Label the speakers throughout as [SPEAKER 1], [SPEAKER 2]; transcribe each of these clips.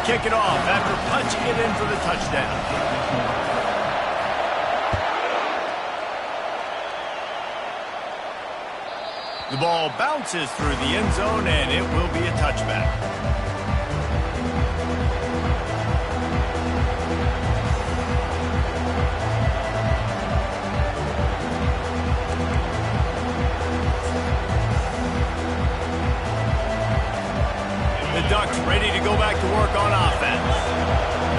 [SPEAKER 1] kick it off after punching it in for the touchdown. The ball bounces through the end zone, and it will be a touchback. The Ducks ready to go back to work on offense.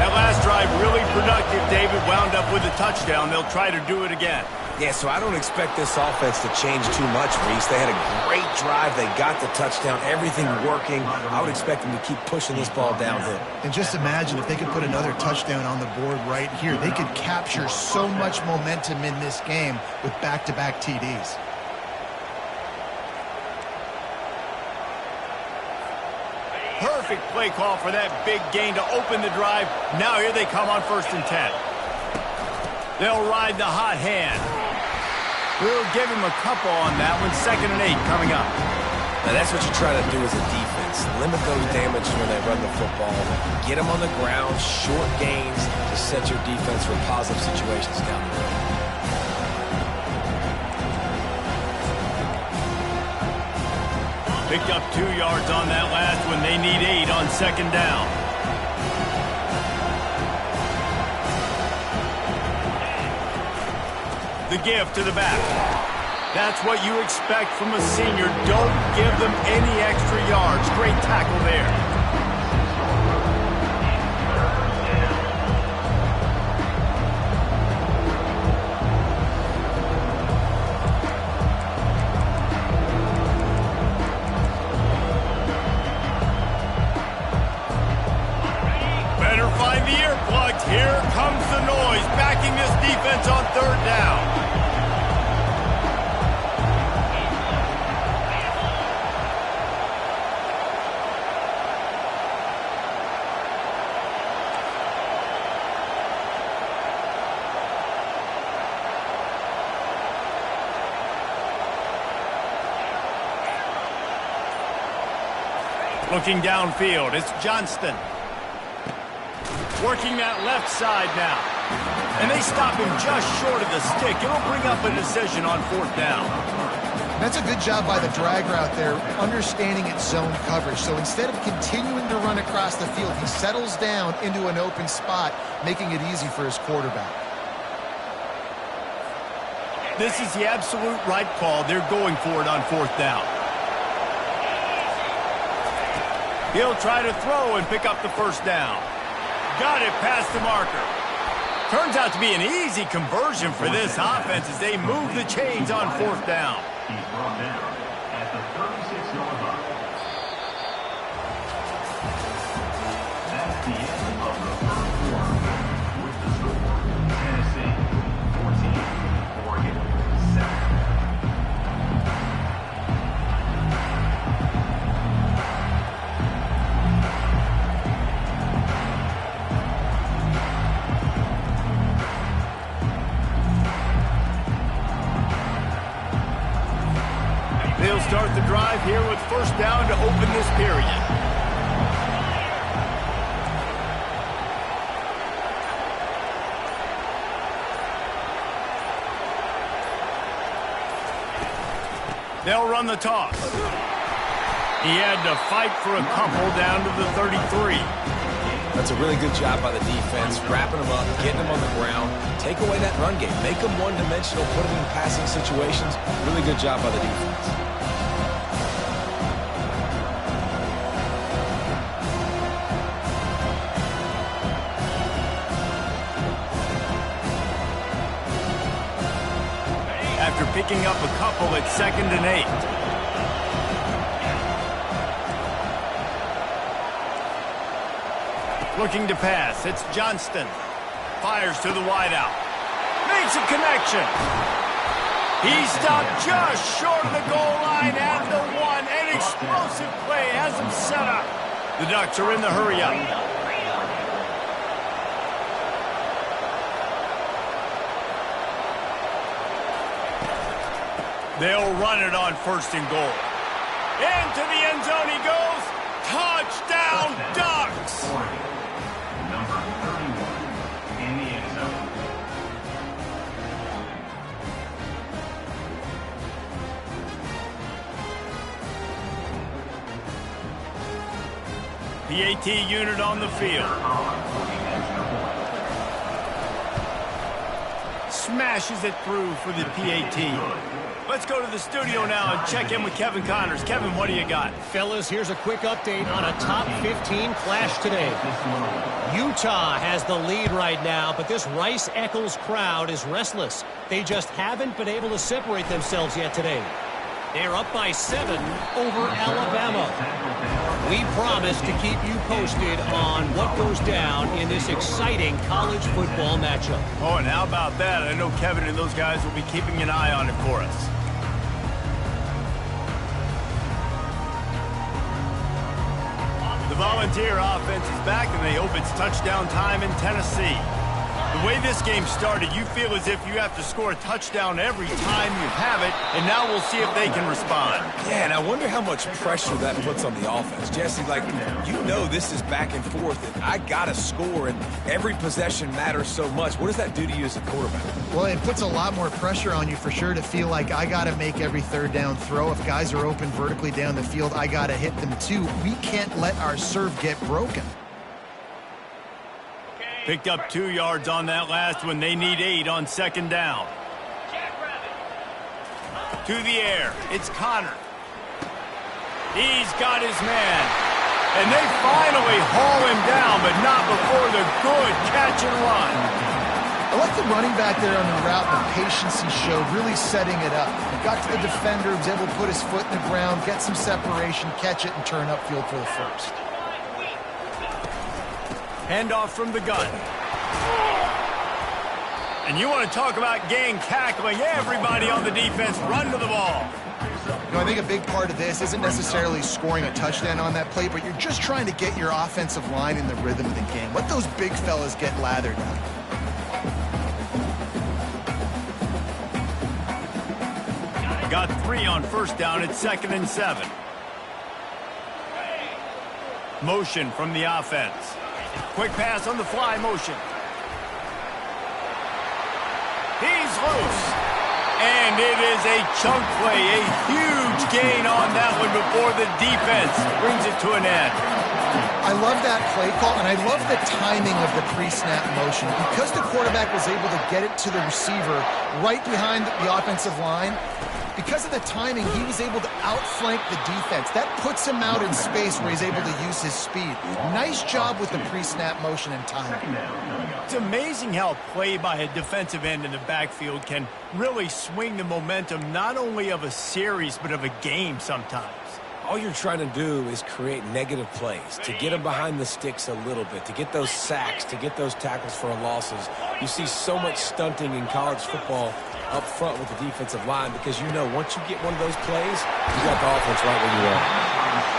[SPEAKER 1] That last drive really productive. David wound up with a touchdown. They'll try to do it again.
[SPEAKER 2] Yeah, so I don't expect this offense to change too much, Reese. They had a great drive. They got the touchdown. Everything working. I would expect them to keep pushing this ball downhill.
[SPEAKER 3] And just imagine if they could put another touchdown on the board right here. They could capture so much momentum in this game with back-to-back TDs.
[SPEAKER 1] Perfect play call for that big gain to open the drive. Now here they come on 1st and 10. They'll ride the hot hand. We'll give him a couple on that one. 2nd and 8 coming up.
[SPEAKER 2] Now that's what you try to do as a defense. Limit those damages when they run the football. Get them on the ground, short gains to set your defense for positive situations down the road.
[SPEAKER 1] Picked up 2 yards on that last one. They need 8 on 2nd down. The give to the back. That's what you expect from a senior. Don't give them any extra yards. Great tackle there. Better find the earplugs. Here comes the noise. Backing this defense on 3rd down. Looking downfield, it's Johnston. Working that left side now. And they stop him just short of the stick. It'll bring up a decision on 4th down.
[SPEAKER 3] That's a good job by the drag route there, understanding its zone coverage. So instead of continuing to run across the field, he settles down into an open spot, making it easy for his quarterback.
[SPEAKER 1] This is the absolute right call. They're going for it on 4th down. He'll try to throw and pick up the 1st down. Got it past the marker. Turns out to be an easy conversion for this offense as they move the chains on 4th down.
[SPEAKER 4] He's brought down at the 36-yard line. That's the end of the 1st quarter. With the score, Tennessee 14, Oregon 7.
[SPEAKER 1] They'll start the drive here with 1st down to open this period. They'll run the toss. He had to fight for a couple down to the 33.
[SPEAKER 2] That's a really good job by the defense, wrapping them up, getting them on the ground. Take away that run game. Make them one-dimensional, put them in passing situations. Really good job by the defense.
[SPEAKER 1] After picking up a couple at 2nd and 8. Looking to pass. It's Johnston. Fires to the wideout. Makes a connection. He stopped just short of the goal line at the 1. An explosive play has him set up. The Ducks are in the hurry-up. They'll run it on 1st and goal. Into the end zone he goes. Touchdown, Ducks! PAT unit on the field. Smashes it through for the PAT. Let's go to the studio now and check in with Kevin Connors. Kevin, what do you got?
[SPEAKER 5] Fellas, here's a quick update on a top 15 clash today. Utah has the lead right now, but this Rice-Eccles crowd is restless. They just haven't been able to separate themselves yet today. They're up by 7 over Alabama. We promise to keep you posted on what goes down in this exciting college football matchup.
[SPEAKER 1] Oh, and how about that? I know Kevin and those guys will be keeping an eye on it for us. The Volunteer offense is back, and they hope it's touchdown time in Tennessee. The way this game started, you feel as if you have to score a touchdown every time you have it, and now we'll see if they can respond.
[SPEAKER 2] Yeah, and I wonder how much pressure that puts on the offense. Jesse, like, you know this is back and forth, and I got to score, and every possession matters so much. What does that do to you as a quarterback?
[SPEAKER 3] Well, it puts a lot more pressure on you for sure to feel like I got to make every third down throw. If guys are open vertically down the field, I got to hit them too. We can't let our serve get broken.
[SPEAKER 1] Picked up 2 yards on that last one. They need 8 on second down. To the air. It's Connor. He's got his man. And they finally haul him down, but not before the good catch and run.
[SPEAKER 3] I like the running back there on the route, the patience he showed, really setting it up. He got to the defender, was able to put his foot in the ground, get some separation, catch it, and turn upfield for the first.
[SPEAKER 1] Handoff from the gun. And you want to talk about gang tackling. Everybody on the defense run to the ball.
[SPEAKER 3] You know, I think a big part of this isn't necessarily scoring a touchdown on that play, but you're just trying to get your offensive line in the rhythm of the game. Let those big fellas get lathered up.
[SPEAKER 1] Got 3 on first down. It's 2nd and 7. Motion from the offense. Quick pass on the fly motion. He's loose. And it is a chunk play, a huge gain on that one before the defense brings it to an end.
[SPEAKER 3] I love that play call, and I love the timing of the pre-snap motion. Because the quarterback was able to get it to the receiver right behind the offensive line, because of the timing, he was able to outflank the defense. That puts him out in space where he's able to use his speed. Nice job with the pre-snap motion and timing.
[SPEAKER 1] It's amazing how play by a defensive end in the backfield can really swing the momentum not only of a series but of a game sometimes.
[SPEAKER 2] All you're trying to do is create negative plays, to get them behind the sticks a little bit, to get those sacks, to get those tackles for losses. You see so much stunting in college football up front with the defensive line because you know once you get one of those plays, you got the offense right where you are.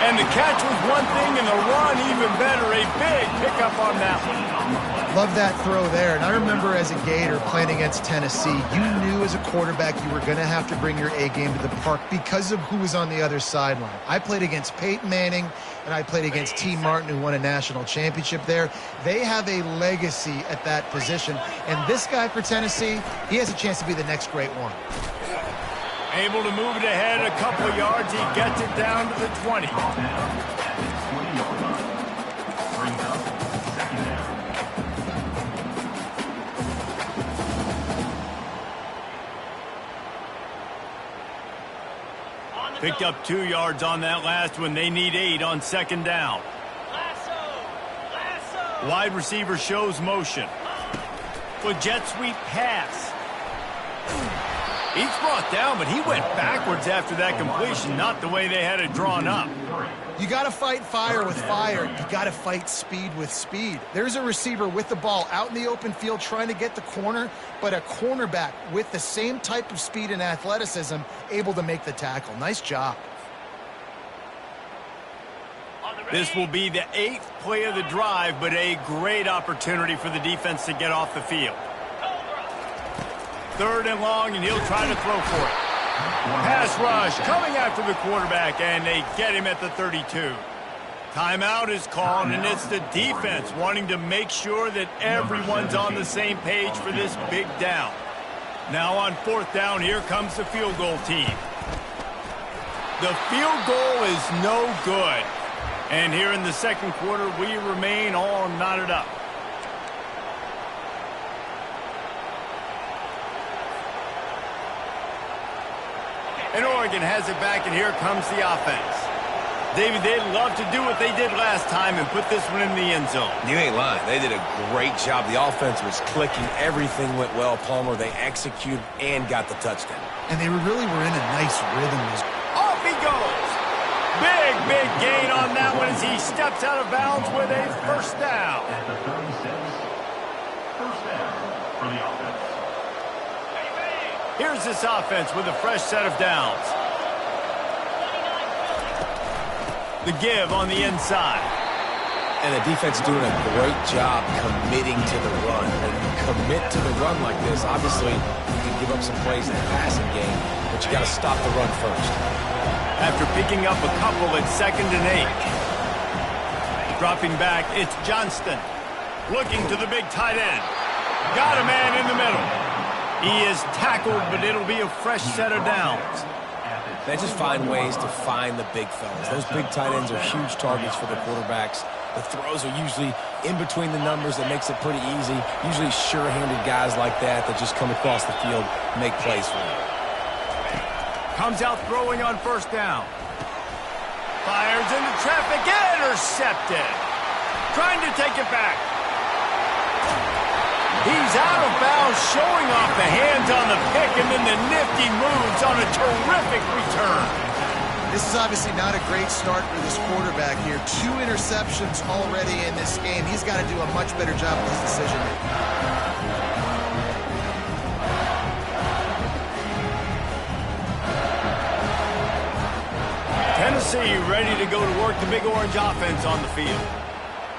[SPEAKER 1] And the catch was one thing and the run even better. A big pickup on that one.
[SPEAKER 3] Love that throw there. And I remember as a Gator playing against Tennessee, you knew as a quarterback you were going to have to bring your A game to the park because of who was on the other sideline. I played against Peyton Manning, and I played against T. Martin, who won a national championship there. They have a legacy at that position. And this guy for Tennessee, he has a chance to be the next great one.
[SPEAKER 1] Able to move it ahead a couple of yards. He gets it down to the 20. Picked up 2 yards on that last one. They need 8 on second down. Wide receiver shows motion. With jet sweep pass. He's brought down, but he went backwards after that completion, not the way they had it drawn up.
[SPEAKER 3] You got to fight fire with fire. You got to fight speed with speed. There's a receiver with the ball out in the open field trying to get the corner, but a cornerback with the same type of speed and athleticism able to make the tackle. Nice job.
[SPEAKER 1] This will be the 8th play of the drive, but a great opportunity for the defense to get off the field. 3rd and long, and he'll try to throw for it. Pass rush coming after the quarterback, and they get him at the 32. Timeout is called, and it's the defense wanting to make sure that everyone's on the same page for this big down. Now on 4th down, here comes the field goal team. The field goal is no good. And here in the second quarter, we remain all knotted up. And Oregon has it back, and here comes the offense. David, they'd love to do what they did last time and put this one in the end zone.
[SPEAKER 2] You ain't lying. They did a great job. The offense was clicking. Everything went well, Palmer. They executed and got the touchdown.
[SPEAKER 3] And they really were in a nice rhythm.
[SPEAKER 1] Off he goes. Big gain on that one as he steps out of bounds with a first down.
[SPEAKER 4] At the 36, first down for the offense.
[SPEAKER 1] Here's this offense with a fresh set of downs. The give on the inside.
[SPEAKER 2] And the defense doing a great job committing to the run. When you commit to the run like this, obviously you can give up some plays in the passing game, but you got to stop the run first.
[SPEAKER 1] After picking up a couple at 2nd and 8. Dropping back, it's Johnston. Looking to the big tight end. Got a man in the middle. He is tackled, but it'll be a fresh set of downs.
[SPEAKER 2] They just find ways to find the big fellas. Those big tight ends are huge targets for the quarterbacks. The throws are usually in between the numbers. That makes it pretty easy. Usually sure-handed guys like that just come across the field and make plays for them.
[SPEAKER 1] Comes out throwing on first down. Fires into traffic. Intercepted. Trying to take it back. He's out of bounds, showing off the hands on the pick, and then the nifty moves on a terrific return.
[SPEAKER 3] This is obviously not a great start for this quarterback here. 2 interceptions already in this game. He's got to do a much better job with his decision making.
[SPEAKER 1] Tennessee ready to go to work the Big Orange offense on the field.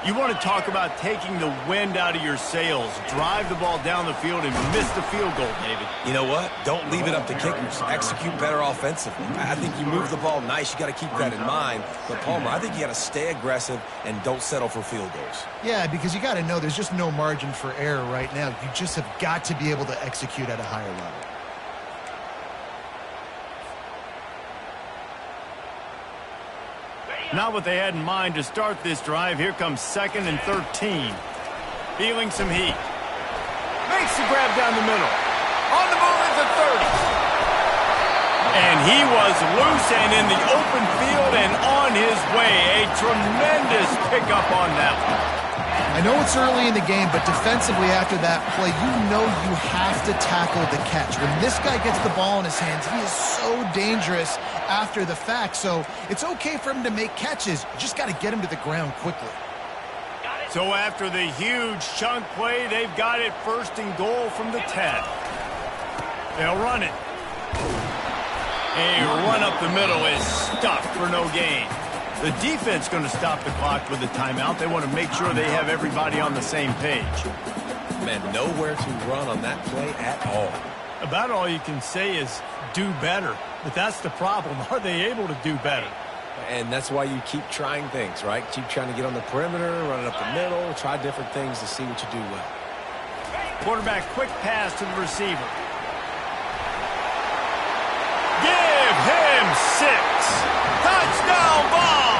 [SPEAKER 1] You want to talk about taking the wind out of your sails. Drive the ball down the field and miss the field goal, David.
[SPEAKER 2] You know what? Don't leave it up to kickers. Execute better offensively. I think you move the ball nice. You got to keep that in mind. But, Palmer, I think you got to stay aggressive and don't settle for field goals.
[SPEAKER 3] Yeah, because you got to know there's just no margin for error right now. You just have got to be able to execute at a higher level.
[SPEAKER 1] Not what they had in mind to start this drive. Here comes 2nd and 13. Feeling some heat. Makes the grab down the middle. On the move at the 30. And he was loose and in the open field and on his way. A tremendous pickup on that one.
[SPEAKER 3] I know it's early in the game, but defensively after that play, you know you have to tackle the catch. When this guy gets the ball in his hands, he is so dangerous after the fact. So it's okay for him to make catches. You just got to get him to the ground quickly.
[SPEAKER 1] So after the huge chunk play, they've got it 1st and goal from the 10. They'll run it. A run up the middle is stuffed for no gain. The defense going to stop the clock with a timeout. They want to make sure they have everybody on the same page.
[SPEAKER 2] Man, nowhere to run on that play at all.
[SPEAKER 1] About all you can say is do better. But that's the problem. Are they able to do better?
[SPEAKER 2] And that's why you keep trying things, right? Keep trying to get on the perimeter, run it up the middle, try different things to see what you do well.
[SPEAKER 1] Quarterback quick pass to the receiver. Give him 6. Touchdown ball.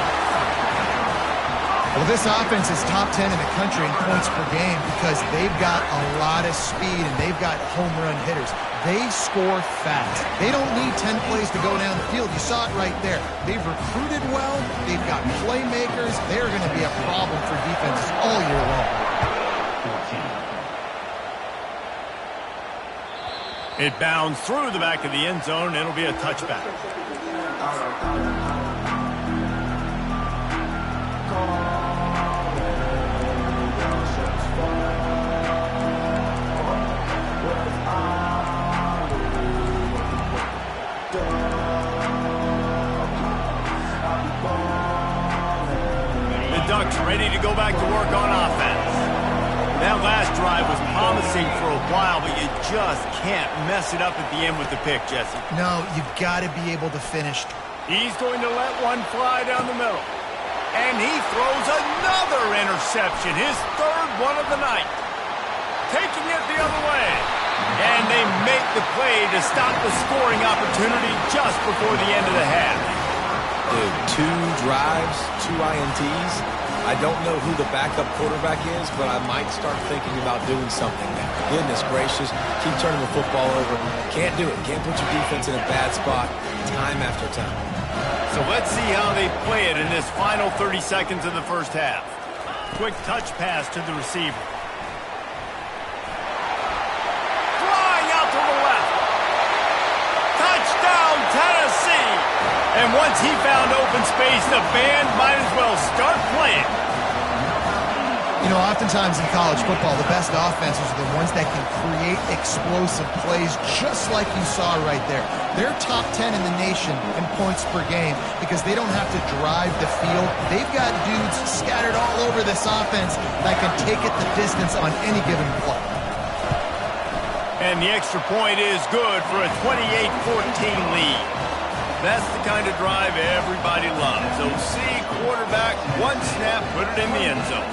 [SPEAKER 3] Well, this offense is top 10 in the country in points per game because they've got a lot of speed and they've got home run hitters. They score fast. They don't need 10 plays to go down the field. You saw it right there. They've recruited well. They've got playmakers. They're going to be a problem for defenses all year long.
[SPEAKER 1] It bounds through the back of the end zone. It'll be a touchback. The Ducks ready to go back to work on offense. That last drive was promising for a while, but you just can't mess it up at the end with the pick, Jesse.
[SPEAKER 3] No, you've got to be able to finish.
[SPEAKER 1] He's going to let one fly down the middle. And he throws another interception, his 3rd one of the night. Taking it the other way. And they make the play to stop the scoring opportunity just before the end of the half.
[SPEAKER 2] Dude, 2 drives, 2 INTs. I don't know who the backup quarterback is, but I might start thinking about doing something there. Goodness gracious, keep turning the football over. Can't do it. Can't put your defense in a bad spot time after time.
[SPEAKER 1] So let's see how they play it in this final 30 seconds of the first half. Quick touch pass to the receiver. Flying out to the left. Touchdown, Tennessee! And once he found open space, the band might as well start playing.
[SPEAKER 3] You know, oftentimes in college football, the best offenses are the ones that can create explosive plays just like you saw right there. They're top 10 in the nation in points per game because they don't have to drive the field. They've got dudes scattered all over this offense that can take it the distance on any given play.
[SPEAKER 1] And the extra point is good for a 28-14 lead. That's the kind of drive everybody loves. OC, quarterback, one snap, put it in the end zone.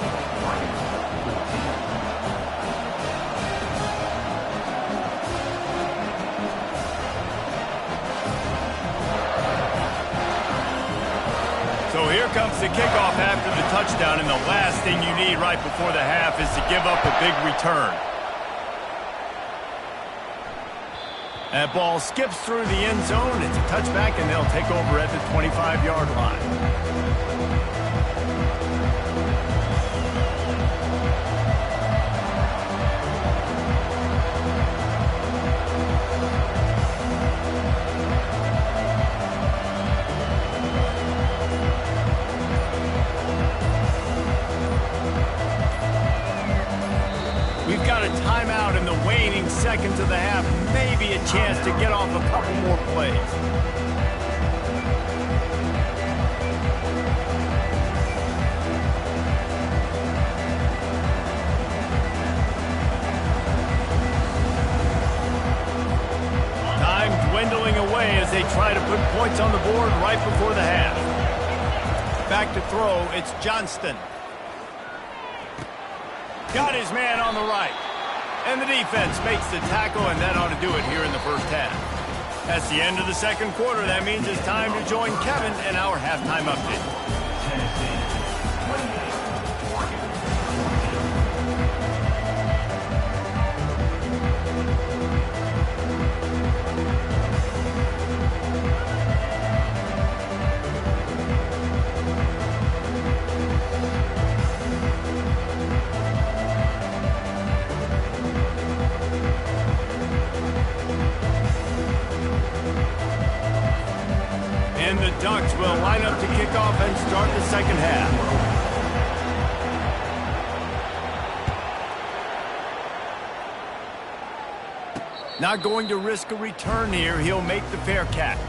[SPEAKER 1] So here comes the kickoff after the touchdown, and the last thing you need right before the half is to give up a big return. That ball skips through the end zone. It's a touchback, and they'll take over at the 25-yard line. We've got a timeout in the waning seconds of the half. Maybe a chance to get off a couple more plays. Time dwindling away as they try to put points on the board right before the half. Back to throw, it's Johnston. Got his man on the right. And the defense makes the tackle, and that ought to do it here in the first half. That's the end of the second quarter. That means it's time to join Kevin in our halftime update. And the Ducks will line up to kick off and start the second half. Not going to risk a return here. He'll make the fair catch.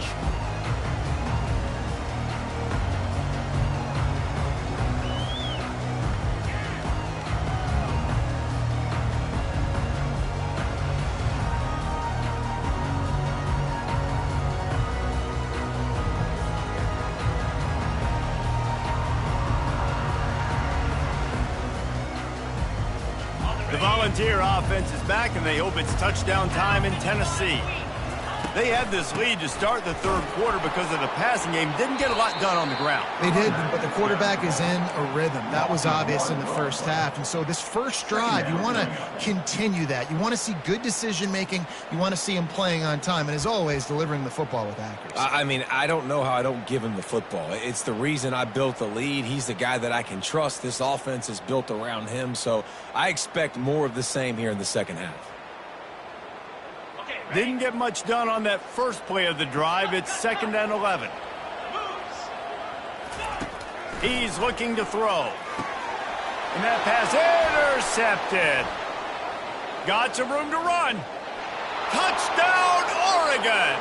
[SPEAKER 1] The Volunteer offense is back, and they hope it's touchdown time in Tennessee. They had this lead to start the third quarter because of the passing game. Didn't get a lot done on the ground.
[SPEAKER 3] They did, but the quarterback is in a rhythm. That was obvious in the first half. And so this first drive, you want to continue that. You want to see good decision-making. You want to see him playing on time. And as always, delivering the football with accuracy.
[SPEAKER 2] I mean, I don't know how I don't give him the football. It's the reason I built the lead. He's the guy that I can trust. This offense is built around him. So I expect more of the same here in the second half.
[SPEAKER 1] Didn't get much done on that first play of the drive. It's 2nd and 11. He's looking to throw. And that pass intercepted. Got some room to run. Touchdown, Oregon.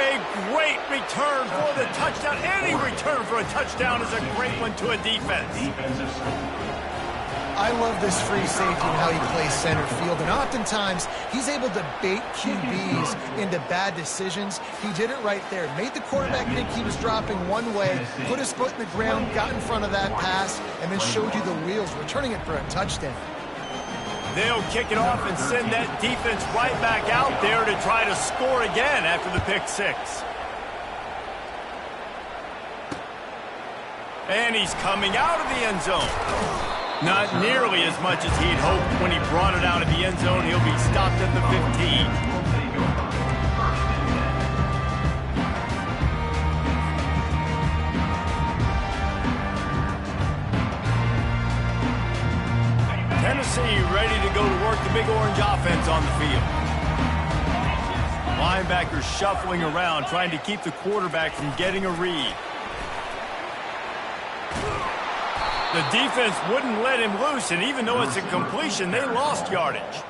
[SPEAKER 1] A great return for the touchdown. Any return for a touchdown is a great one to a defense.
[SPEAKER 3] I love this free safety and how he plays center field, and oftentimes he's able to bait QBs into bad decisions. He did it right there. Made the quarterback think he was dropping one way, put his foot in the ground, got in front of that pass, and then showed you the wheels, returning it for a touchdown.
[SPEAKER 1] They'll kick it off and send that defense right back out there to try to score again after the pick six. And he's coming out of the end zone. Not nearly as much as he'd hoped when he brought it out of the end zone. He'll be stopped at the 15. Tennessee ready to go to work the Big Orange offense on the field. Linebackers shuffling around, trying to keep the quarterback from getting a read. The defense wouldn't let him loose, and even though it's a completion, they lost yardage.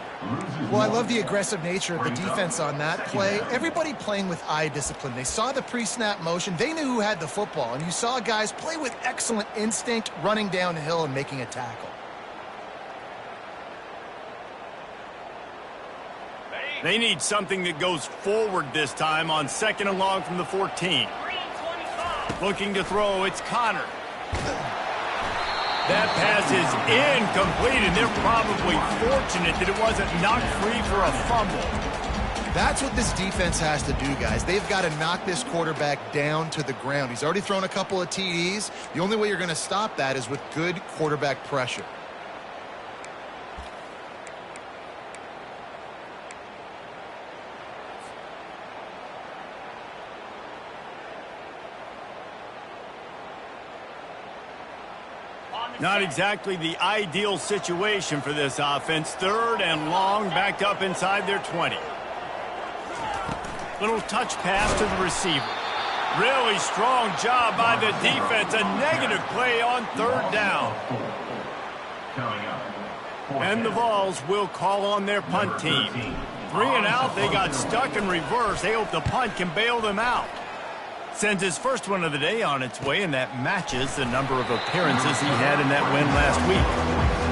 [SPEAKER 3] Well, I love the aggressive nature of the defense on that play. Everybody playing with eye discipline. They saw the pre-snap motion. They knew who had the football, and you saw guys play with excellent instinct, running down the hill and making a tackle.
[SPEAKER 1] They need something that goes forward this time on 2nd and long from the 14. Looking to throw, it's Connor. That pass is incomplete, and they're probably fortunate that it wasn't knocked free for a fumble.
[SPEAKER 3] That's what this defense has to do, guys. They've got to knock this quarterback down to the ground. He's already thrown a couple of TDs. The only way you're going to stop that is with good quarterback pressure.
[SPEAKER 1] Not exactly the ideal situation for this offense. 3rd and long, backed up inside their 20. Little touch pass to the receiver. Really strong job by the defense. A negative play on 3rd down. And the Vols will call on their punt team. 3 and out, they got stuck in reverse. They hope the punt can bail them out. Sends his first one of the day on its way, and that matches the number of appearances he had in that win last week.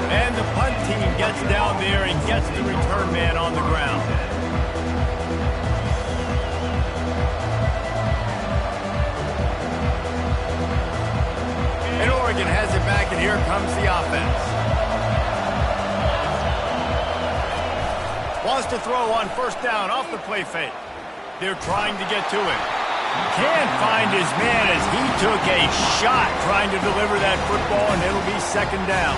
[SPEAKER 1] And the punt team gets down there and gets the return man on the ground. And Oregon has it back, and here comes the offense. Wants to throw on 1st down off the play fake. They're trying to get to him. Can't find his man as he took a shot trying to deliver that football, and it'll be 2nd down.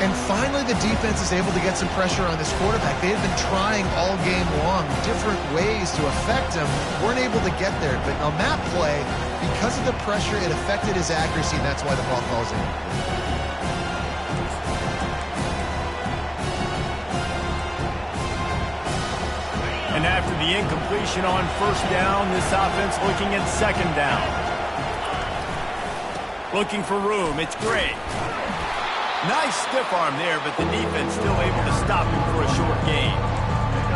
[SPEAKER 3] And finally, the defense is able to get some pressure on this quarterback. They had been trying all game long different ways to affect him. Weren't able to get there. But on that play, because of the pressure, it affected his accuracy, and that's why the ball falls in.
[SPEAKER 1] And after the incompletion on 1st down, this offense looking at 2nd down. Looking for room, it's Gray. Nice stiff arm there, but the defense still able to stop him for a short gain.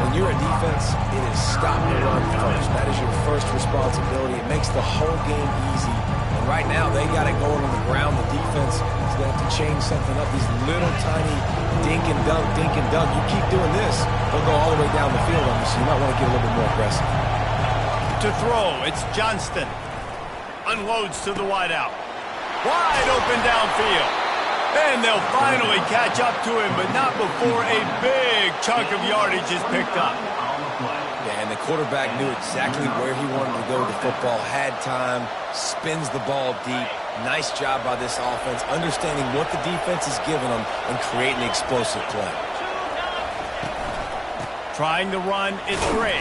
[SPEAKER 2] When you're a defense, it is stop the run first. That is your first responsibility. It makes the whole game easy. And right now, they got it going on the ground. The defense is going to have to change something up. These little tiny dink and dunk, dink and dunk. You keep doing this, they'll go all the way down the field on you, so you might want to get a little bit more aggressive.
[SPEAKER 1] To throw, it's Johnston. Unloads to the wideout. Wide open downfield. And they'll finally catch up to him, but not before a big chunk of yardage is picked up.
[SPEAKER 2] Yeah, and the quarterback knew exactly where he wanted to go with the football, had time, spins the ball deep. Nice job by this offense, understanding what the defense is giving them and creating an explosive play.
[SPEAKER 1] Trying to run, it's Gray.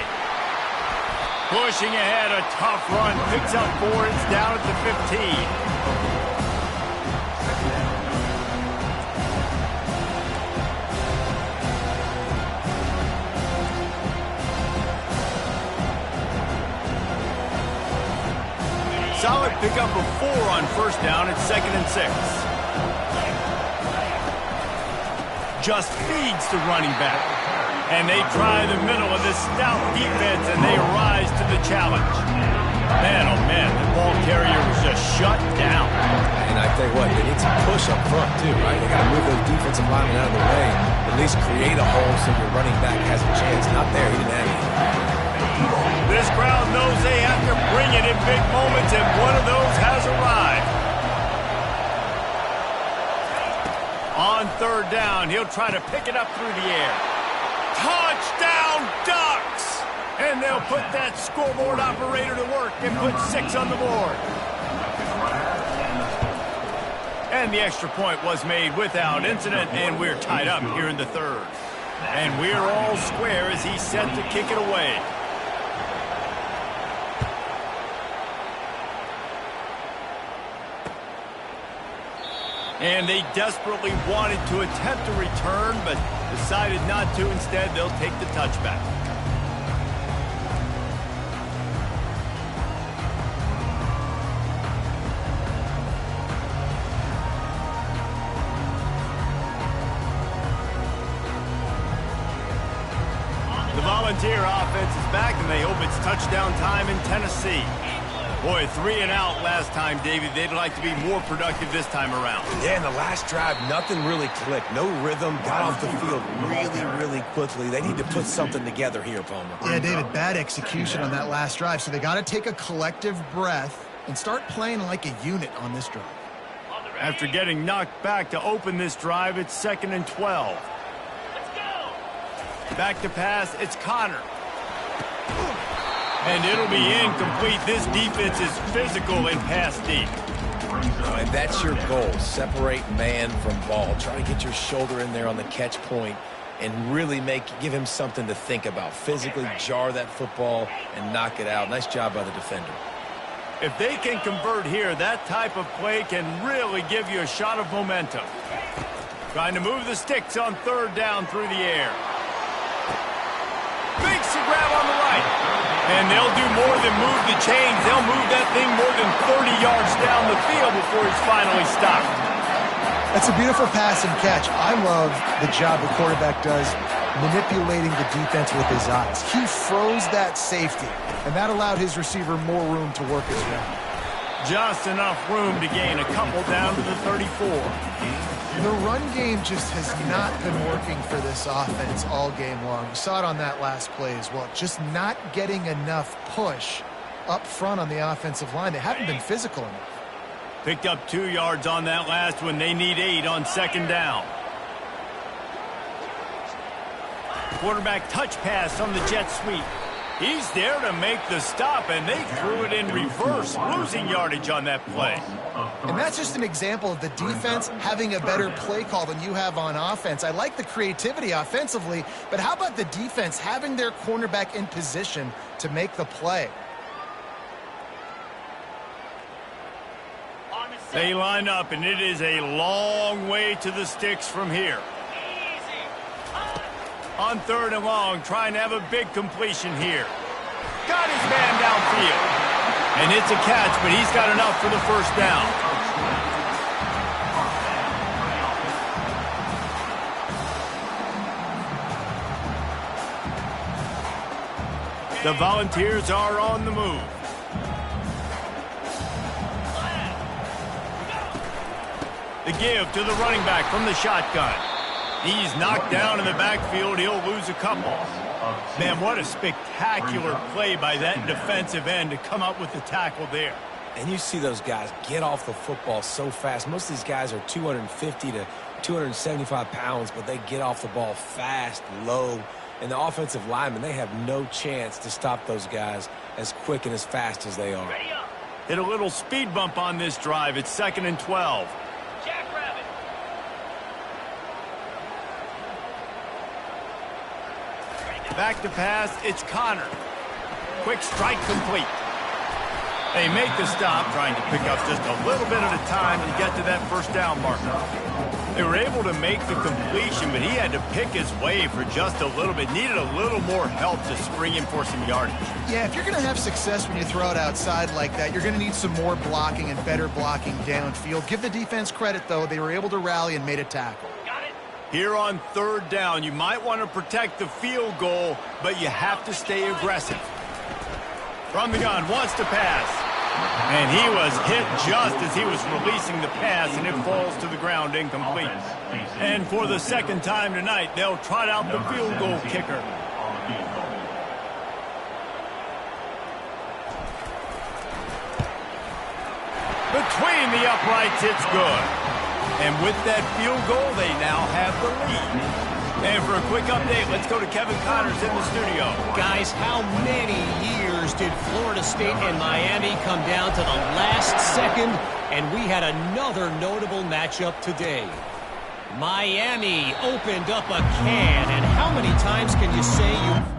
[SPEAKER 1] Pushing ahead, a tough run, picks up 4, it's down at the 15. Solid pickup of 4 on 1st down. It's 2nd and 6. Just feeds the running back. And they try the middle of this stout defense, and they rise to the challenge. Man, oh man, the ball carrier was just shut down.
[SPEAKER 2] And I tell you what, they need some push up front too, right? They got to move those defensive linemen out of the way. At least create a hole so your running back has a chance. Not there, he didn't have any.
[SPEAKER 1] This crowd knows they have to bring it in big moments, and one of those has arrived. On 3rd down, he'll try to pick it up through the air. Touchdown, Ducks! And they'll put that scoreboard operator to work and put 6 on the board. And the extra point was made without incident, and we're tied up here in the third. And we're all square as he's set to kick it away. And they desperately wanted to attempt a return, but decided not to. Instead, they'll take the touchback. The Volunteer offense is back, and they hope it's touchdown time in Tennessee. Boy, 3 and out last time, David. They'd like to be more productive this time around.
[SPEAKER 2] Yeah, in the last drive, nothing really clicked. No rhythm. Got off the field really, really quickly. They need to put something together here, Palmer.
[SPEAKER 3] Yeah, David, bad execution on that last drive. So they got to take a collective breath and start playing like a unit on this drive.
[SPEAKER 1] After getting knocked back to open this drive, it's 2nd and 12. Back to pass, it's Connor. And it'll be incomplete. This defense is physical and pass deep.
[SPEAKER 2] And that's your goal. Separate man from ball. Try to get your shoulder in there on the catch point and really give him something to think about. Physically jar that football and knock it out. Nice job by the defender.
[SPEAKER 1] If they can convert here, that type of play can really give you a shot of momentum. Trying to move the sticks on 3rd down through the air. Makes the grab on the right. And they'll do more than move the chains. They'll move that thing more than 30 yards down the field before he's finally stopped.
[SPEAKER 3] That's a beautiful pass and catch. I love the job the quarterback does manipulating the defense with his eyes. He froze that safety, and that allowed his receiver more room to work his route.
[SPEAKER 1] Just enough room to gain a couple down to the 34.
[SPEAKER 3] The run game just has not been working for this offense all game long. You saw it on that last play as well. Just not getting enough push up front on the offensive line. They haven't been physical enough.
[SPEAKER 1] Picked up 2 yards on that last one. They need 8 on 2nd down. Quarterback touch pass on the jet sweep. He's there to make the stop, and they threw it in reverse, losing yardage on that play.
[SPEAKER 3] And that's just an example of the defense having a better play call than you have on offense. I like the creativity offensively, but how about the defense having their cornerback in position to make the play?
[SPEAKER 1] They line up, and it is a long way to the sticks from here. On 3rd and long, trying to have a big completion here. Got his man downfield. And it's a catch, but he's got enough for the 1st down. The Volunteers are on the move. The give to the running back from the shotgun. He's knocked down in the backfield. He'll lose a couple. Man, what a spectacular play by that defensive end to come up with the tackle there.
[SPEAKER 2] And you see those guys get off the football so fast. Most of these guys are 250 to 275 pounds, but they get off the ball fast, low. And the offensive linemen, they have no chance to stop those guys as quick and as fast as they are.
[SPEAKER 1] Hit a little speed bump on this drive. It's 2nd and 12. Back to pass, it's Connor. Quick strike complete. They make the stop, trying to pick up just a little bit at a time to get to that 1st down marker. They were able to make the completion, but he had to pick his way for just a little bit. Needed a little more help to spring in for some yardage.
[SPEAKER 3] Yeah, if you're going to have success when you throw it outside like that, you're going to need some more blocking and better blocking downfield. Give the defense credit, though. They were able to rally and made a tackle.
[SPEAKER 1] Here on 3rd down, you might want to protect the field goal, but you have to stay aggressive. From the gun, wants to pass. And he was hit just as he was releasing the pass, and it falls to the ground incomplete. And for the 2nd time tonight, they'll trot out the field goal kicker. Between the uprights, it's good. And with that field goal, they now have the lead. And for a quick update, let's go to Kevin Connors in the studio.
[SPEAKER 5] Guys, how many years did Florida State and Miami come down to the last second? And we had another notable matchup today. Miami opened up a can, and how many times can you say you...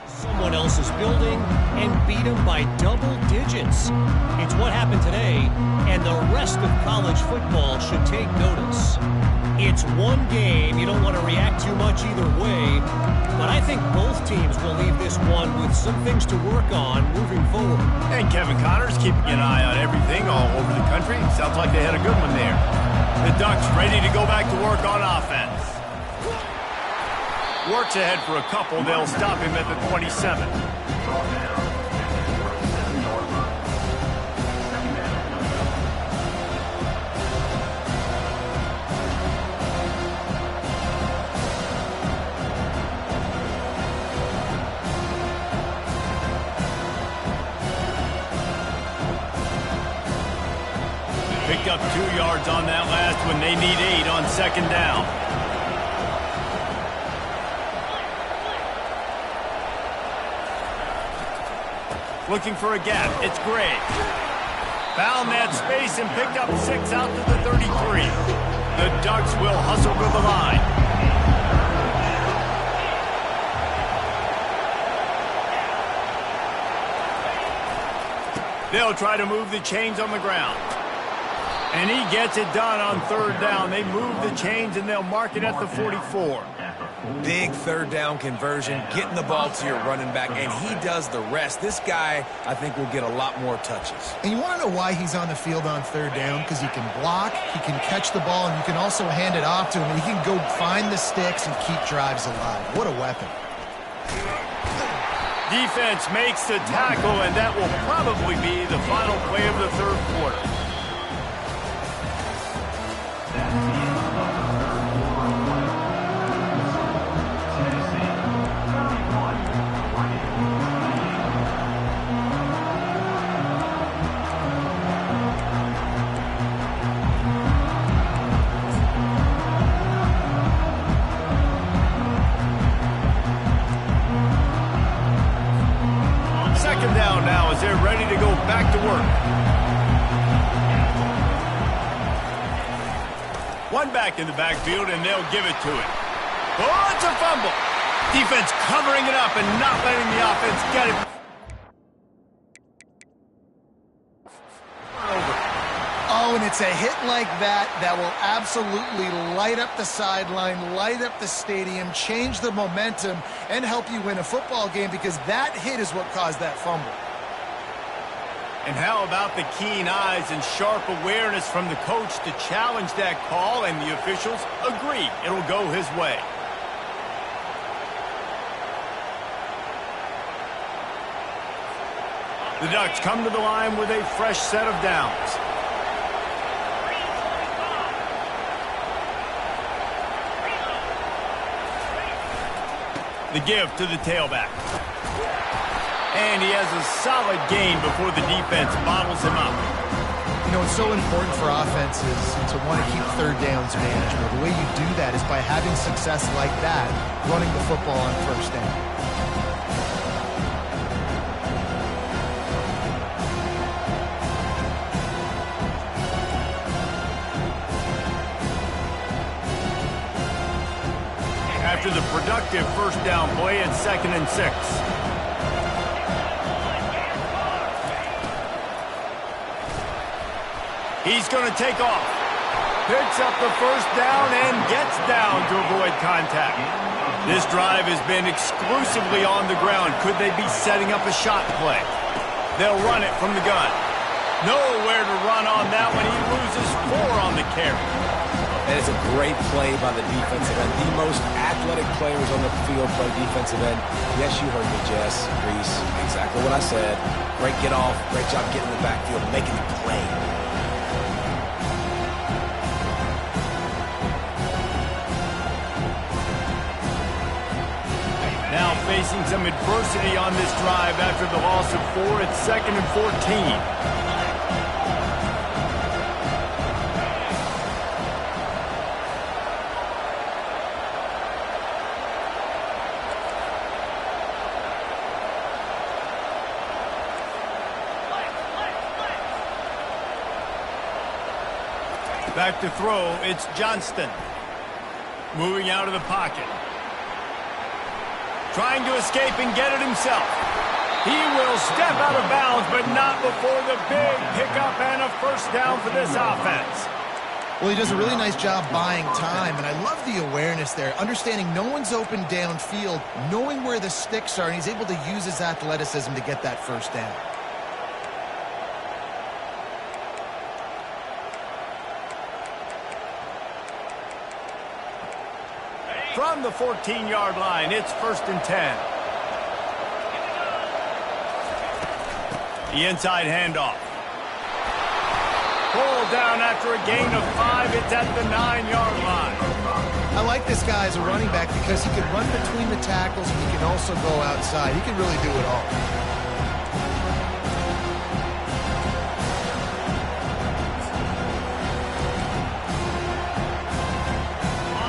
[SPEAKER 5] someone else's building and beat them by double digits. It's what happened today, and the rest of college football should take notice. It's one game. You don't want to react too much either way, but I think both teams will leave this one with some things to work on moving forward.
[SPEAKER 1] And Kevin Connors keeping an eye on everything all over the country. Sounds like they had a good one there. The Ducks ready to go back to work on offense. Works ahead for a couple. They'll stop him at the 27. Picked up 2 yards on that last one. They need 8 on second down. Looking for a gap. It's Gray. Found that space and picked up 6 out to the 33. The Ducks will hustle to the line. They'll try to move the chains on the ground. And he gets it done on third down. They move the chains and they'll mark it at the 44.
[SPEAKER 2] Big third down conversion, getting the ball to your running back, and he does the rest. This guy, I think, will get a lot more touches.
[SPEAKER 3] And you want to know why he's on the field on third down? Because he can block, he can catch the ball, and you can also hand it off to him. He can go find the sticks and keep drives alive. What a weapon.
[SPEAKER 1] Defense makes the tackle, and that will probably be the final play of the third quarter. Second down now as they're ready to go back to work. One back in the backfield, and they'll give it to it. Oh, it's a fumble. Defense covering it up and not letting the offense get it.
[SPEAKER 3] Oh, and it's a hit like that that will absolutely light up the sideline, light up the stadium, change the momentum, and help you win a football game, because that hit is what caused that fumble.
[SPEAKER 1] And how about the keen eyes and sharp awareness from the coach to challenge that call, and the officials agree it'll go his way. The Ducks come to the line with a fresh set of downs. The give to the tailback. And he has a solid gain before the defense bottles him up.
[SPEAKER 3] You know, it's so important for offenses to want to keep third downs manageable. The way you do that is by having success like that, running the football on first down.
[SPEAKER 1] After the productive first down play, it's 2nd and 6. He's going to take off. Picks up the first down and gets down to avoid contact. This drive has been exclusively on the ground. Could they be setting up a shot play? They'll run it from the gun. Nowhere to run on that one. He loses 4 on the carry.
[SPEAKER 2] That is a great play by the defensive end. The most athletic players on the field play defensive end. Yes, you heard me, Jess, Reese. Exactly what I said. Great get off. Great job getting in the backfield and making the play.
[SPEAKER 1] Now facing some adversity on this drive after the loss of 4. It's 2nd and 14. Back to throw, it's Johnston. Moving out of the pocket. Trying to escape and get it himself. He will step out of bounds, but not before the big pickup and a first down for this offense.
[SPEAKER 3] Well, he does a really nice job buying time, and I love the awareness there. Understanding no one's open downfield, knowing where the sticks are, and he's able to use his athleticism to get that first down.
[SPEAKER 1] From the 14-yard line, it's 1st and 10. The inside handoff. Pulled down after a gain of 5. It's at the 9-yard line.
[SPEAKER 3] I like this guy as a running back because he can run between the tackles and he can also go outside. He can really do it all.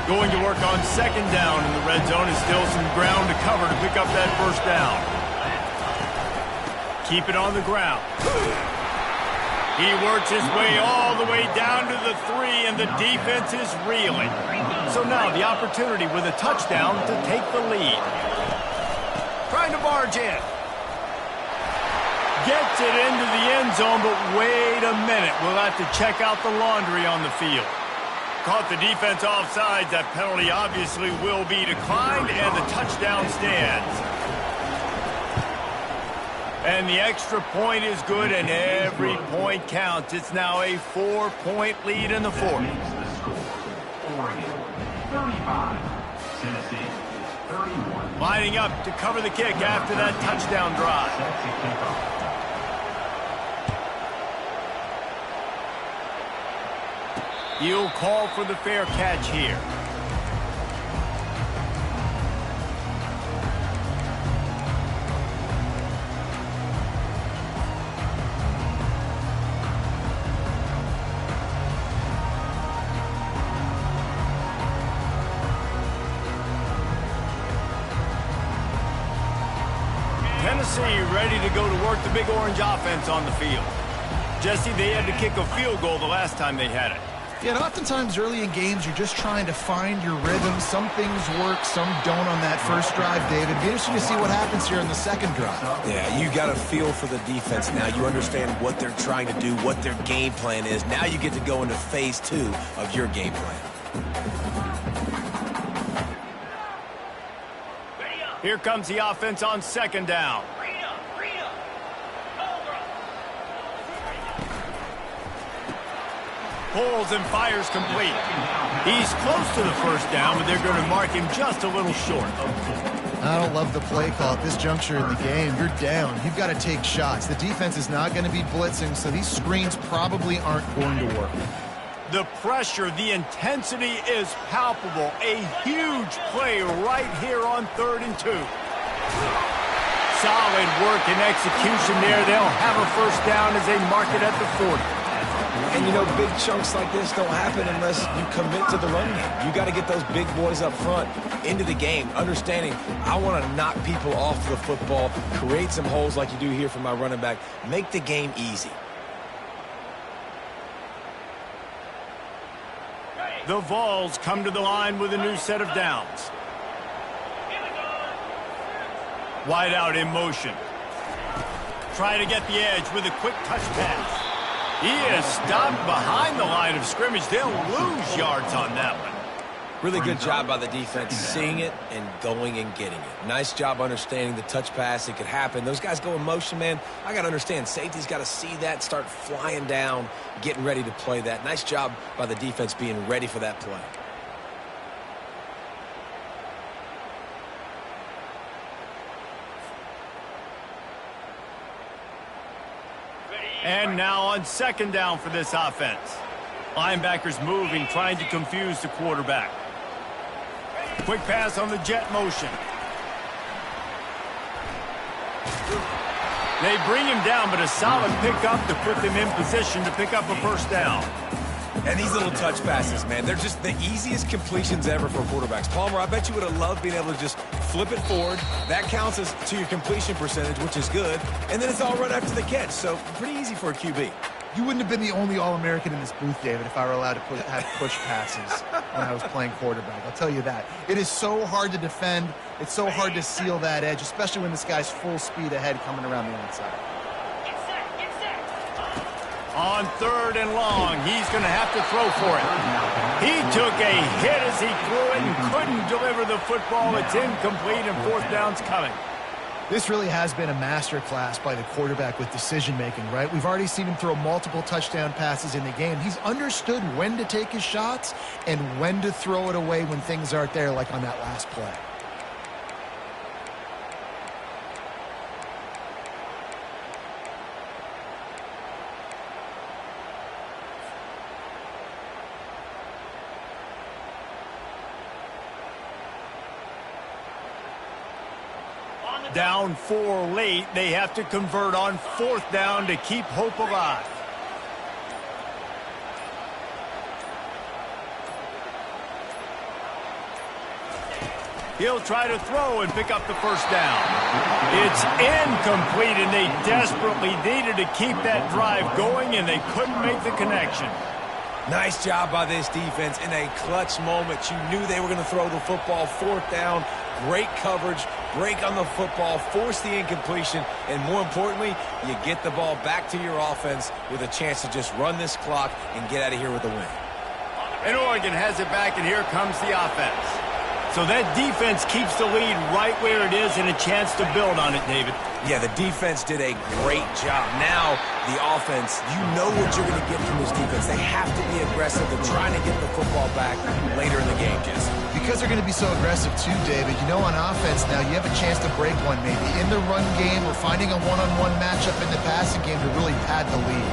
[SPEAKER 1] Going to work on 2nd down in the red zone. Is still some ground to cover to pick up that first down. Keep it on the ground. He works his way all the way down to the 3, and the defense is reeling. So now the opportunity with a touchdown to take the lead. Trying to barge in. Gets it into the end zone, but wait a minute. We'll have to check out the laundry on the field. Caught the defense offsides. That penalty obviously will be declined, and the touchdown stands. And the extra point is good, and every point counts. It's now a 4-point lead in the 4th.
[SPEAKER 4] Oregon, 35. Tennessee, 31.
[SPEAKER 1] Lining up to cover the kick after that touchdown drive.
[SPEAKER 4] Set to kick off.
[SPEAKER 1] You'll call for the fair catch here. Tennessee ready to go to work the big orange offense on the field. Jesse, they had to kick a field goal the last time they had it.
[SPEAKER 3] Yeah, and oftentimes early in games, you're just trying to find your rhythm. Some things work, some don't on that first drive, David. It'd be interesting to see what happens here in the second drive.
[SPEAKER 2] Yeah, you got a feel for the defense now. You understand what they're trying to do, what their game plan is. Now you get to go into phase 2 of your game plan.
[SPEAKER 1] Here comes the offense on 2nd down. Pulls and fires complete. He's close to the first down, but they're going to mark him just a little short.
[SPEAKER 3] I don't love the play call at this juncture in the game. You're down. You've got to take shots. The defense is not going to be blitzing, so these screens probably aren't going to work.
[SPEAKER 1] The pressure, the intensity is palpable. A huge play right here on 3rd and 2. Solid work and execution there. They'll have a first down as they mark it at the 40.
[SPEAKER 2] And, you know, big chunks like this don't happen unless you commit to the run game. You got to get those big boys up front into the game, understanding I want to knock people off the football, create some holes like you do here for my running back, make the game easy.
[SPEAKER 1] The Vols come to the line with a new set of downs. Wide out in motion. Try to get the edge with a quick touch pass. He is stopped behind the line of scrimmage. They'll lose yards on that one.
[SPEAKER 2] Really good job by the defense seeing it and going and getting it. Nice job understanding the touch pass. It could happen. Those guys go in motion, man. I got to understand. Safety's got to see that, start flying down, getting ready to play that. Nice job by the defense being ready for that play.
[SPEAKER 1] And now on second down for this offense. Linebackers moving, trying to confuse the quarterback. Quick pass on the jet motion. They bring him down, but a solid pickup to put them in position to pick up a first down.
[SPEAKER 2] And these little touch passes, man, they're just the easiest completions ever for quarterbacks. Palmer, I bet you would have loved being able to just flip it forward. That counts as to your completion percentage, which is good. And then it's all right after the catch, so pretty easy for a QB.
[SPEAKER 3] You wouldn't have been the only All-American in this booth, David, if I were allowed to have push passes when I was playing quarterback. I'll tell you that. It is so hard to defend. It's so hard to seal that edge, especially when this guy's full speed ahead coming around the outside.
[SPEAKER 1] On third and long, he's going to have to throw for it. He took a hit as he threw it and couldn't deliver the football. It's incomplete and fourth down's coming.
[SPEAKER 3] This really has been a master class by the quarterback with decision-making, right? We've already seen him throw multiple touchdown passes in the game. He's understood when to take his shots and when to throw it away when things aren't there, like on that last play.
[SPEAKER 1] Down 4 late, they have to convert on fourth down to keep hope alive. He'll try to throw and pick up the first down. It's incomplete, and they desperately needed to keep that drive going, and they couldn't make the connection.
[SPEAKER 2] Nice job by this defense in a clutch moment. You knew they were going to throw the football. Fourth down, great coverage, break on the football, force the incompletion, and more importantly, you get the ball back to your offense with a chance to just run this clock and get out of here with a win.
[SPEAKER 1] And Oregon has it back, and here comes the offense. So that defense keeps the lead right where it is and a chance to build on it, David.
[SPEAKER 2] Yeah, the defense did a great job. Now, the offense, you know what you're going to get from this defense. They have to be aggressive. They're trying to get the football back later in the game, Jesse.
[SPEAKER 3] Because they're going to be so aggressive too, David. You know, on offense now, you have a chance to break one maybe in the run game or finding a one-on-one matchup in the passing game to really pad the lead.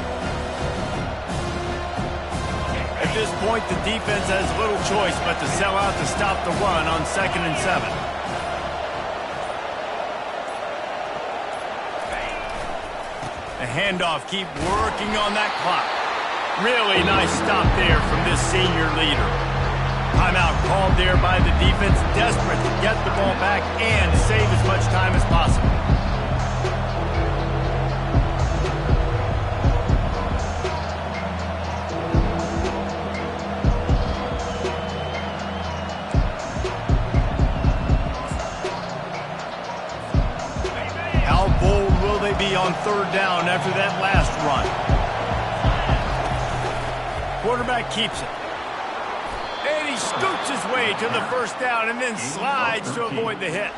[SPEAKER 1] At this point, the defense has little choice but to sell out to stop the run on 2nd and 7. The handoff, keep working on that clock. Really nice stop there from this senior leader. Timeout called there by the defense, desperate to get the ball back and save as much time as possible. How bold will they be on third down after that last run? Quarterback keeps it. And he scoots his way to the first down and then slides to avoid the hit.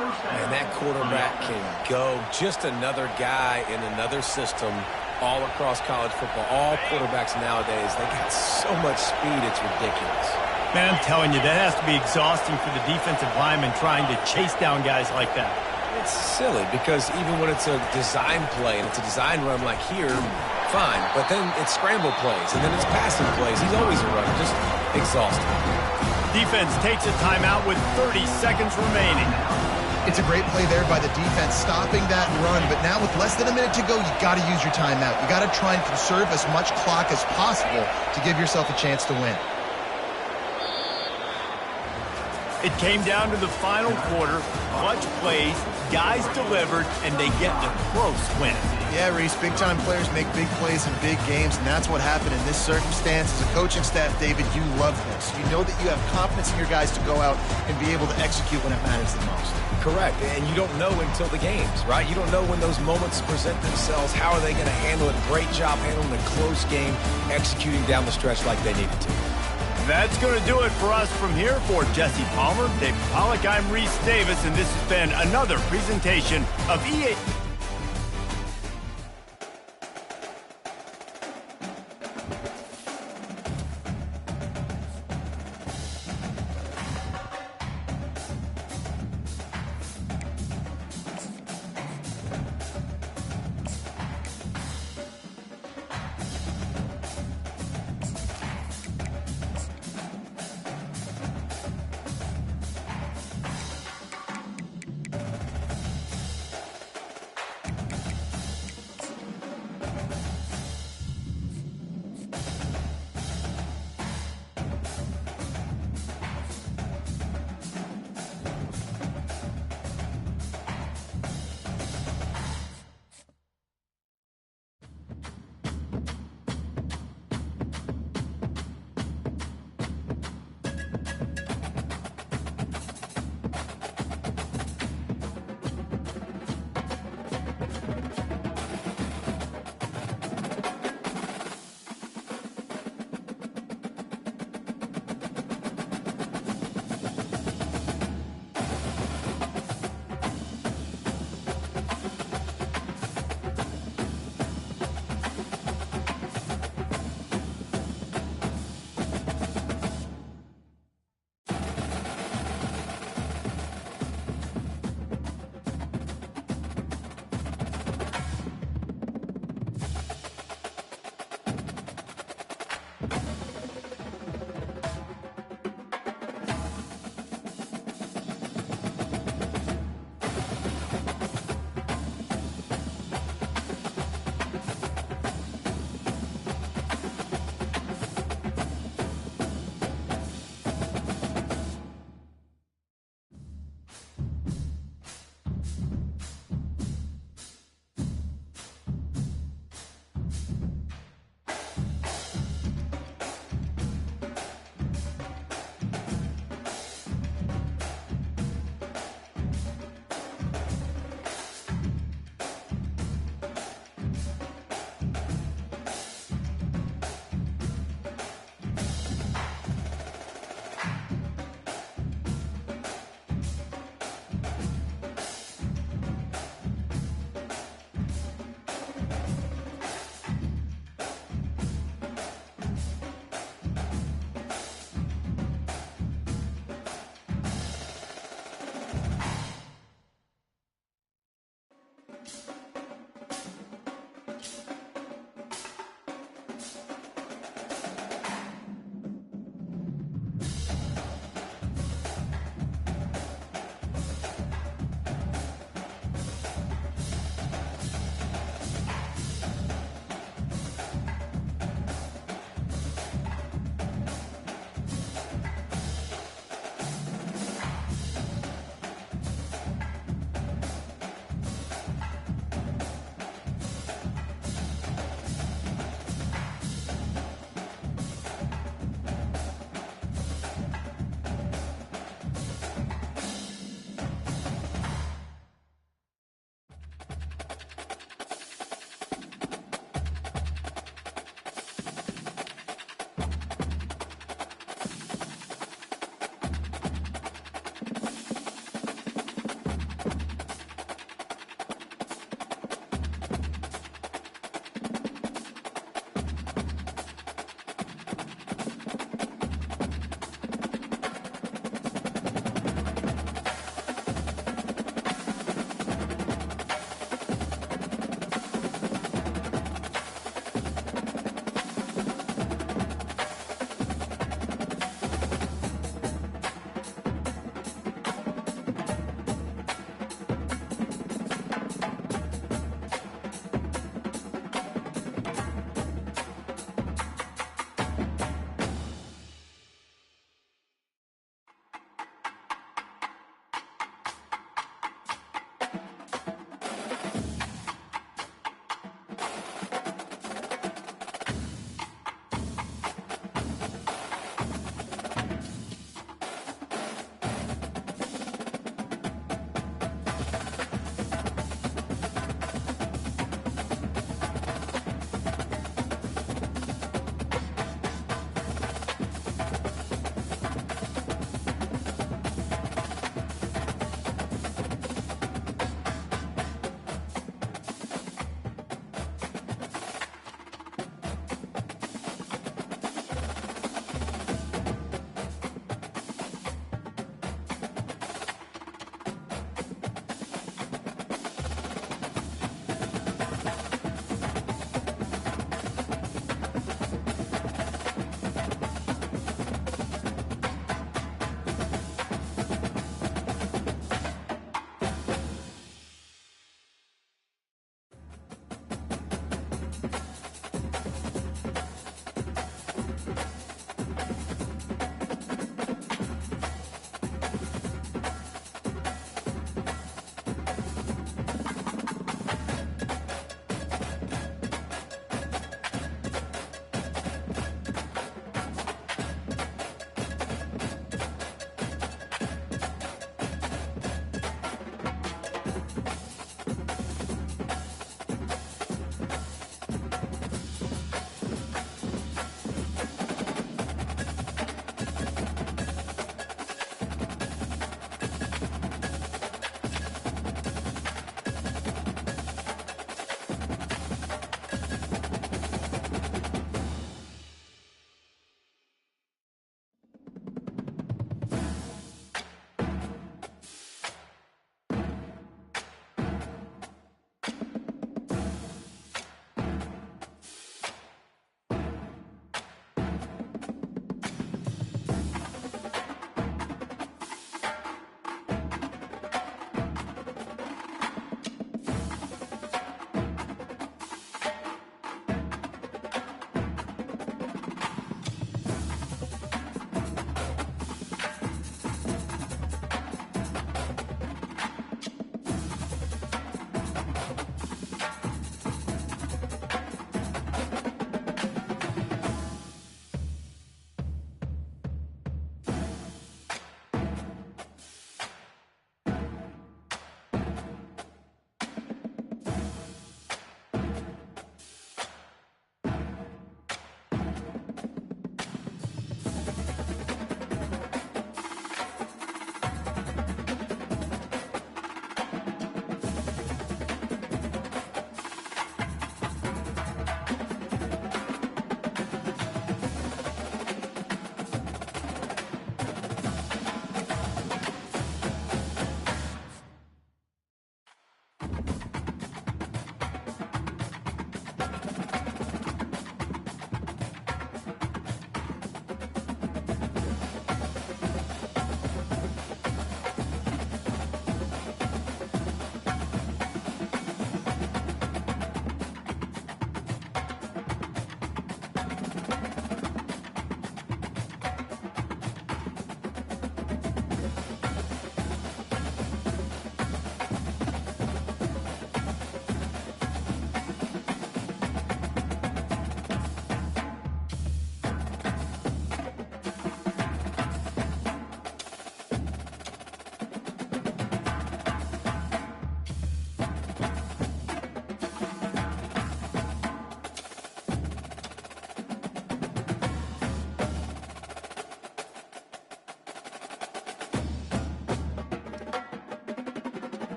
[SPEAKER 2] And that quarterback can go. Just another guy in another system all across college football. All quarterbacks nowadays, they got so much speed, it's ridiculous.
[SPEAKER 1] Man, I'm telling you, that has to be exhausting for the defensive lineman trying to chase down guys like that.
[SPEAKER 2] It's silly because even when it's a design play and it's a design run like here, fine. But then it's scramble plays and then it's passing plays. He's always a runner, just exhausting.
[SPEAKER 1] Defense takes a timeout with 30 seconds remaining.
[SPEAKER 3] It's a great play there by the defense, stopping that run. But now with less than a minute to go, you got to use your timeout. You got to try and conserve as much clock as possible to give yourself a chance to win.
[SPEAKER 1] It came down to the final quarter. Clutch plays, guys delivered, and they get a close win.
[SPEAKER 3] Yeah, Reese, big-time players make big plays in big games, and that's what happened in this circumstance. As a coaching staff, David, you love this. You know that you have confidence in your guys to go out and be able to execute when it matters the most.
[SPEAKER 2] Correct, and you don't know until the games, right? You don't know when those moments present themselves. How are they going to handle it? Great job handling a close game, executing down the stretch like they needed to.
[SPEAKER 1] That's going to do it for us from here. For Jesse Palmer, Dave Pollack, I'm Reese Davis, and this has been another presentation of EA.